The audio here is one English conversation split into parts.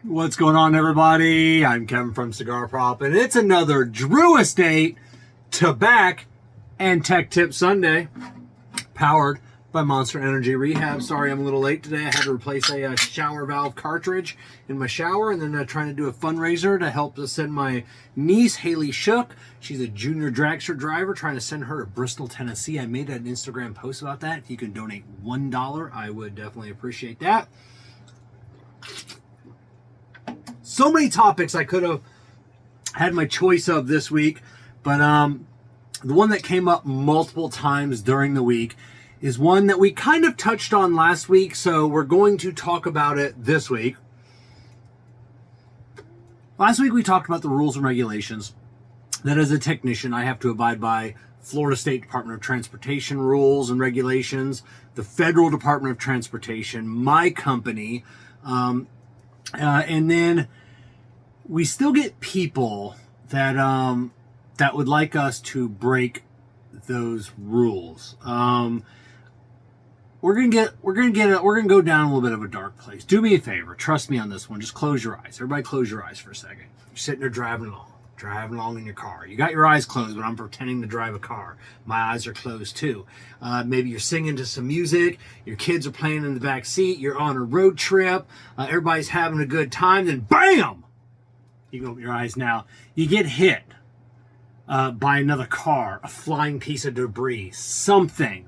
What's going on, everybody? I'm Kevin from Cigar Prop, and it's another Drew Estate Tabak and Tech Tip Sunday, powered by Monster Energy Rehab. Sorry I'm a little late today. I had to replace a shower valve cartridge in my shower, and then trying to do a fundraiser to help send my niece, Haley Shook. She's a junior dragster driver, trying to send her to Bristol, Tennessee. I made an Instagram post about that. If you can donate $1, I would definitely appreciate that. So many topics I could have had my choice of this week, but the one that came up multiple times during the week is one that we kind of touched on last week, so we're going to talk about it this week. Last week we talked about the rules and regulations that as a technician I have to abide by. Florida State Department of Transportation rules and regulations, the Federal Department of Transportation, my company, and then we still get people that that would like us to break those rules. We're gonna go down a little bit of a dark place. Do me a favor, trust me on this one. Just close your eyes. Everybody, close your eyes for a second. You're sitting there driving along in your car. You got your eyes closed, but I'm pretending to drive a car. My eyes are closed too. Maybe you're singing to some music. Your kids are playing in the back seat. You're on a road trip. Everybody's having a good time. Then BAM! You can open your eyes now. You get hit by another car, a flying piece of debris, something.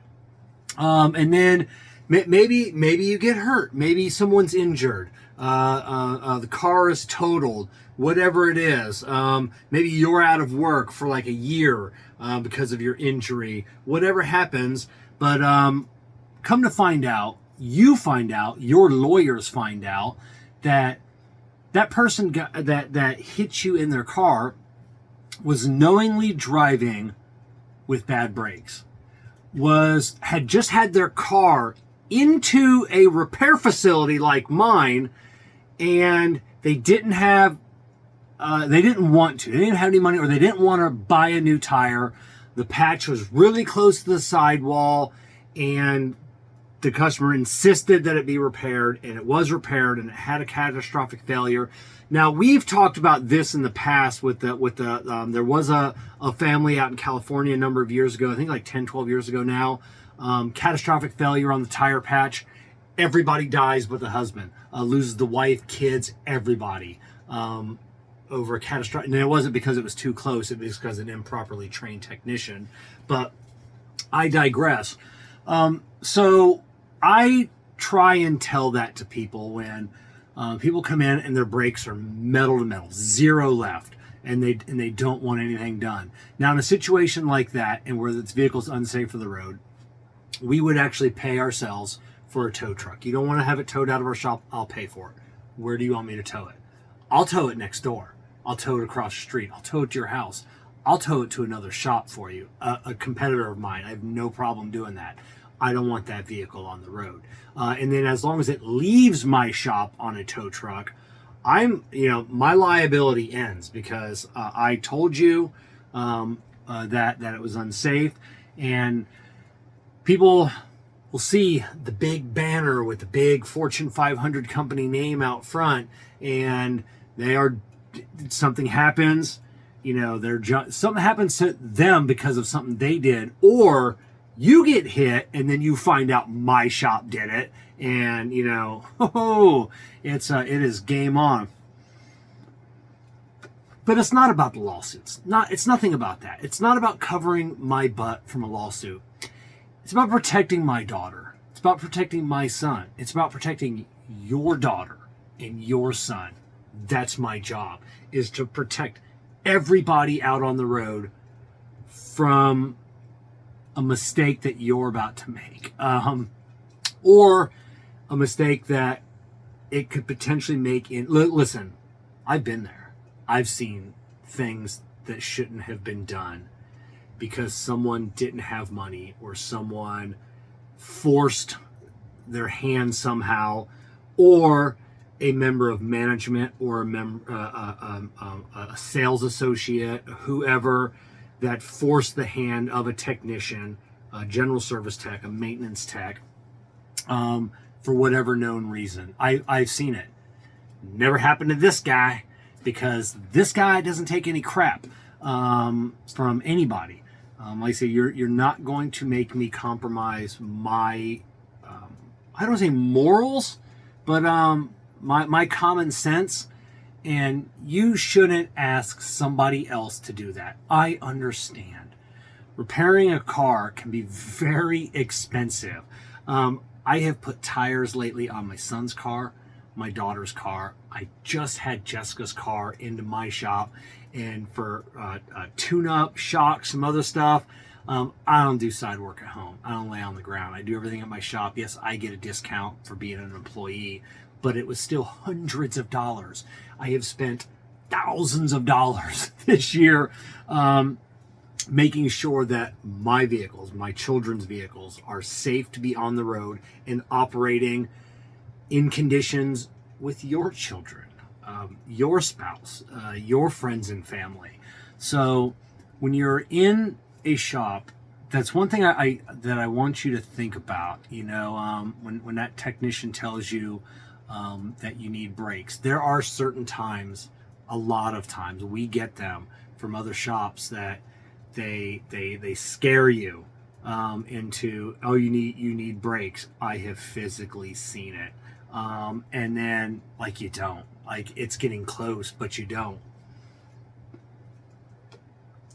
And then maybe you get hurt. Maybe someone's injured. The car is totaled. Whatever it is. Maybe you're out of work for like a year because of your injury. Whatever happens. But come to find out, your lawyers find out that person that hit you in their car was knowingly driving with bad brakes. Had just had their car into a repair facility like mine, and they didn't want to. They didn't have any money, or they didn't want to buy a new tire. The patch was really close to the sidewall, and the customer insisted that it be repaired, and it was repaired, and it had a catastrophic failure. Now, we've talked about this in the past with there was a family out in California a number of years ago, I think like 10, 12 years ago now, catastrophic failure on the tire patch. Everybody dies but the husband, loses the wife, kids, everybody, over a catastrophic, and it wasn't because it was too close, it was because of an improperly trained technician, but I digress. So I try and tell that to people when people come in and their brakes are metal to metal, zero left, and they don't want anything done. Now, in a situation like that, and where this vehicle's unsafe for the road, we would actually pay ourselves for a tow truck. You don't want to have it towed out of our shop? I'll pay for it. Where do you want me to tow it? I'll tow it next door. I'll tow it across the street. I'll tow it to your house. I'll tow it to another shop for you, a competitor of mine. I have no problem doing that. I don't want that vehicle on the road. And then as long as it leaves my shop on a tow truck, my liability ends, because I told you that it was unsafe, and people will see the big banner with the big Fortune 500 company name out front, and something happens. Something happens to them because of something they did, or you get hit and then you find out my shop did it, and it is game on. But it's not about the lawsuits. It's nothing about that. It's not about covering my butt from a lawsuit. It's about protecting my daughter. It's about protecting my son. It's about protecting your daughter and your son. That's my job, is to protect everybody out on the road from a mistake that you're about to make, or a mistake that it could potentially make listen, I've been there. I've seen things that shouldn't have been done because someone didn't have money, or someone forced their hand somehow, or a member of management, or a sales associate, whoever, that forced the hand of a technician, a general service tech, a maintenance tech, for whatever known reason. I've seen it. Never happened to this guy, because this guy doesn't take any crap from anybody. Like I say, you're not going to make me compromise my, I don't say morals, but my common sense. And you shouldn't ask somebody else to do that. I understand. Repairing a car can be very expensive. I have put tires lately on my son's car, my daughter's car. I just had Jessica's car into my shop, and for tune-up, shocks, some other stuff. I don't do side work at home. I don't lay on the ground. I do everything at my shop. Yes, I get a discount for being an employee, but it was still hundreds of dollars. I have spent thousands of dollars this year making sure that my vehicles, my children's vehicles, are safe to be on the road and operating in conditions with your children, your spouse, your friends and family. So when you're in a shop, that's one thing that I want you to think about. You know, when that technician tells you that you need brakes, there are certain times, a lot of times, we get them from other shops that they scare you into, oh, you need brakes. I have physically seen it, and then like you don't, like it's getting close, but you don't.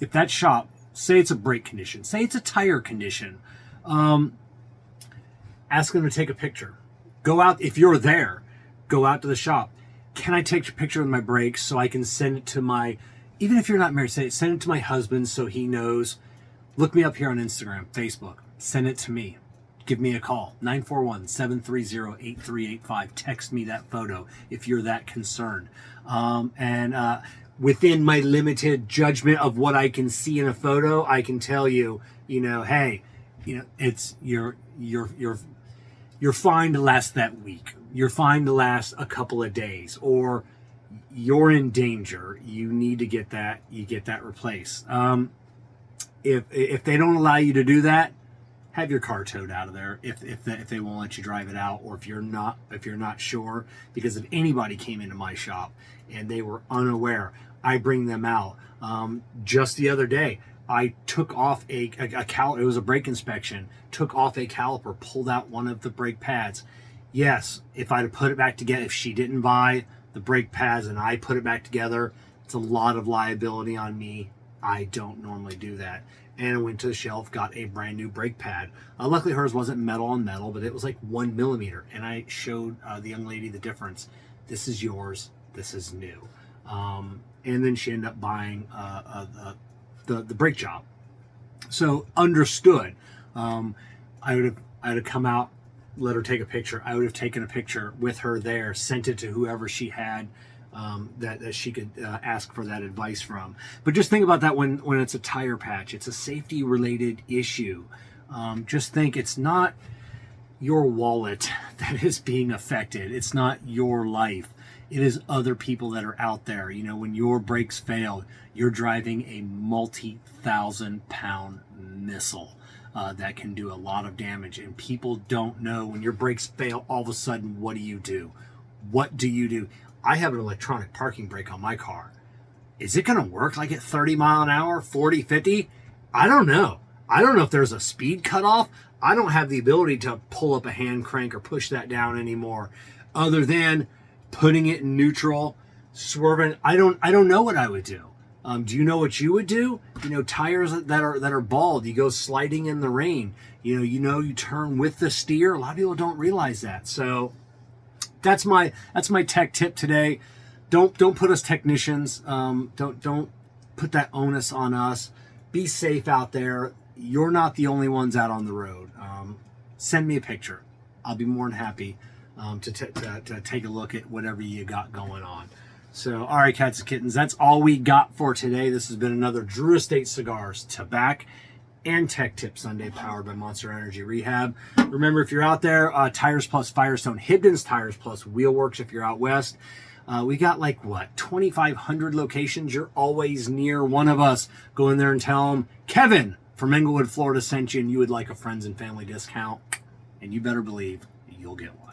If that shop, say it's a brake condition, say it's a tire condition, ask them to take a picture. Go out, if you're there, go out to the shop. Can I take a picture of my brakes so I can send it to my, even if you're not married, send it to my husband so he knows. Look me up here on Instagram, Facebook. Send it to me. Give me a call, 941-730-8385. Text me that photo if you're that concerned. And within my limited judgment of what I can see in a photo, I can tell you, you know, hey, you know, it's you're fine to last that week. You're fine to last a couple of days, or you're in danger. You need to get that. You get that replaced. If they don't allow you to do that, have your car towed out of there. If they won't let you drive it out, or if you're not sure, because if anybody came into my shop and they were unaware, I bring them out. Just the other day, I took off a caliper. It was a brake inspection. Took off a caliper, pulled out one of the brake pads. Yes, if I'd have put it back together, if she didn't buy the brake pads and I put it back together, it's a lot of liability on me. I don't normally do that. And I went to the shelf, got a brand new brake pad. Luckily hers wasn't metal on metal, but it was like 1 millimeter. And I showed the young lady the difference. This is yours. This is new. And then she ended up buying the brake job. So understood. I would have come out, let her take a picture. I would have taken a picture with her there, sent it to whoever she had that she could ask for that advice from. But just think about that when it's a tire patch. It's a safety related issue. Just think, it's not your wallet that is being affected. It's not your life. It is other people that are out there. You know, when your brakes failed, you're driving a multi-thousand-pound missile that can do a lot of damage. And people don't know, when your brakes fail, all of a sudden, what do you do? What do you do? I have an electronic parking brake on my car. Is it going to work like at 30 mile an hour, 40, 50? I don't know. I don't know if there's a speed cutoff. I don't have the ability to pull up a hand crank or push that down anymore, other than putting it in neutral, swerving. I don't know what I would do. Do you know what you would do? You know, tires that are bald, you go sliding in the rain. You turn with the steer. A lot of people don't realize that. So that's my tech tip today. Don't put us technicians. Don't put that onus on us. Be safe out there. You're not the only ones out on the road. Send me a picture. I'll be more than happy to take a look at whatever you got going on. So, all right, cats and kittens, that's all we got for today. This has been another Drew Estate Cigars, Tabak, and Tech Tip Sunday, powered by Monster Energy Rehab. Remember, if you're out there, Tires Plus Firestone, Hibdon's Tires Plus Wheelworks if you're out west. We got 2,500 locations. You're always near one of us. Go in there and tell them Kevin from Englewood, Florida sent you, and you would like a friends and family discount. And you better believe you'll get one.